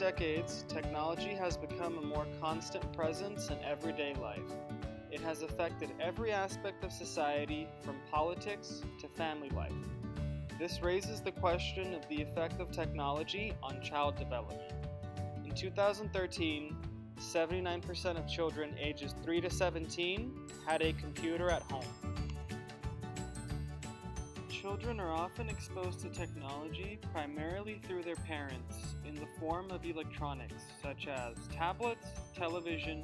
decades, technology has become a more constant presence in everyday life. It has affected every aspect of society, from politics to family life. This raises the question of the effect of technology on child development. In 2013, 79% of children ages 3 to 17 had a computer at home. Children are often exposed to technology primarily through their parents in the form of electronics such as tablets, television,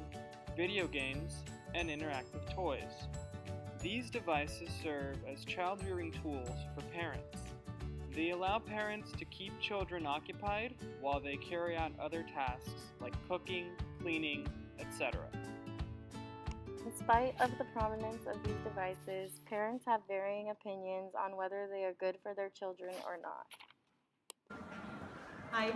video games, and interactive toys. These devices serve as child-rearing tools for parents. They allow parents to keep children occupied while they carry out other tasks like cooking, cleaning, etc. In spite of the prominence of these devices, parents have varying opinions on whether they are good for their children or not. I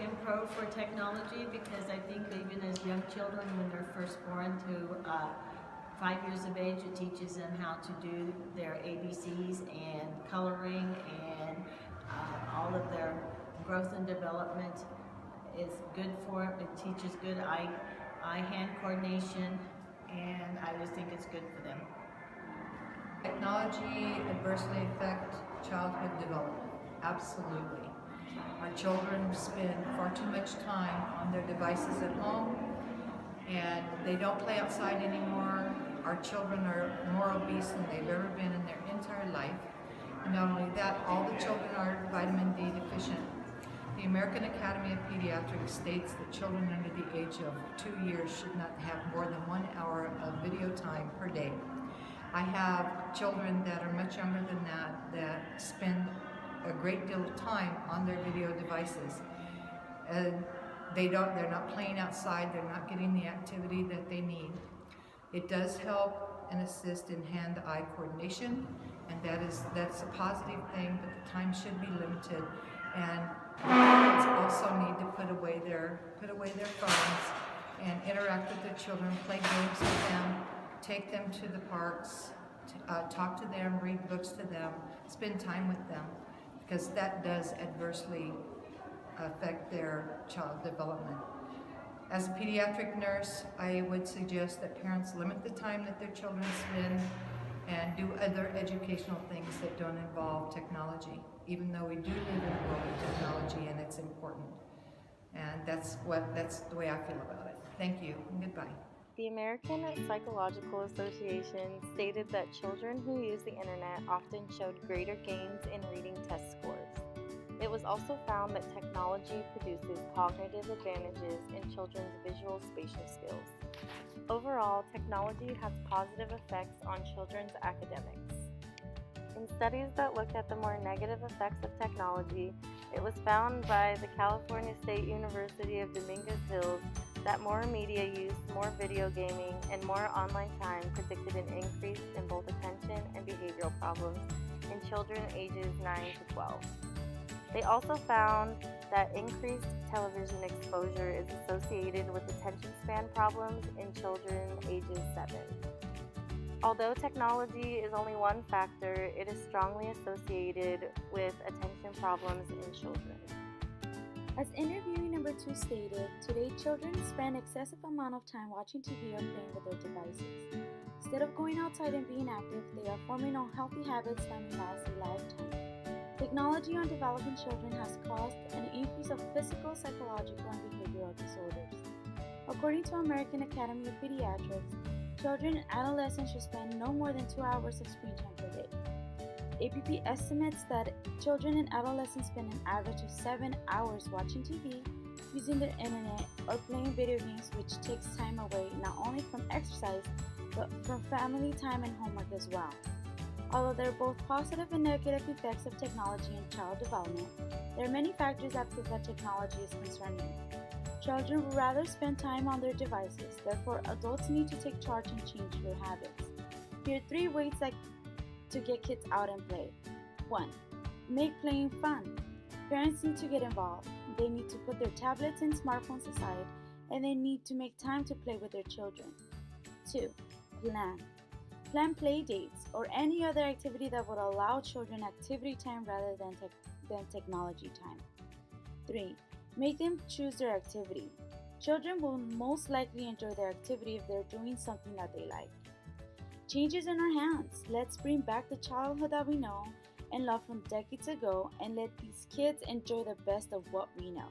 am pro for technology because I think even as young children, when they're first born to 5 years of age, it teaches them how to do their ABCs and coloring and all of their growth and development is good for them. It teaches good eye-hand coordination, and I just think it's good for them. Technology adversely affects childhood development. Absolutely. Our children spend far too much time on their devices at home, and they don't play outside anymore. Our children are more obese than they've ever been in their entire life. And not only that, all the children are vitamin D deficient. The American Academy of Pediatrics states that children under the age of 2 years should not have more than 1 hour of video time per day. I have children that are much younger than that spend a great deal of time on their video devices. They're not playing outside, they're not getting the activity that they need. It does help and assist in hand-eye coordination, and that's a positive thing, but the time should be limited. And parents also need to put away their phones and interact with their children, play games with them, take them to the parks, talk to them, read books to them, spend time with them, because that does adversely affect their child development. As a pediatric nurse, I would suggest that parents limit the time that their children spend and do other educational things that don't involve technology, even though we do live in a world of technology and it's important. And that's the way I feel about it. Thank you and goodbye. The American Psychological Association stated that children who use the internet often showed greater gains in reading test scores. It was also found that technology produces cognitive advantages in children's visual spatial skills. Overall, technology has positive effects on children's academics. In studies that looked at the more negative effects of technology, it was found by the California State University of Dominguez Hills that more media use, more video gaming, and more online time predicted an increase in both attention and behavioral problems in children ages 9 to 12. They also found that increased television exposure is associated with attention span problems in children ages 7. Although technology is only one factor, it is strongly associated with attention problems in children. As interviewee number 2 stated, today children spend excessive amount of time watching TV or playing with their devices. Instead of going outside and being active, they are forming unhealthy habits that may last a lifetime. Technology on developing children has caused an increase of physical, psychological, and behavioral disorders. According to American Academy of Pediatrics, children and adolescents should spend no more than 2 hours of screen time per day. APP estimates that children and adolescents spend an average of 7 hours watching TV, using the internet, or playing video games, which takes time away not only from exercise, but from family time and homework as well. Although there are both positive and negative effects of technology in child development, there are many factors that prove that technology is concerning. Children would rather spend time on their devices, therefore adults need to take charge and change their habits. Here are 3 ways to get kids out and play. 1. Make playing fun. Parents need to get involved. They need to put their tablets and smartphones aside, and they need to make time to play with their children. 2. Plan. Plan play dates or any other activity that would allow children activity time rather than technology time. 3. Make them choose their activity. Children will most likely enjoy their activity if they're doing something that they like. Change is in our hands. Let's bring back the childhood that we know and love from decades ago and let these kids enjoy the best of what we know.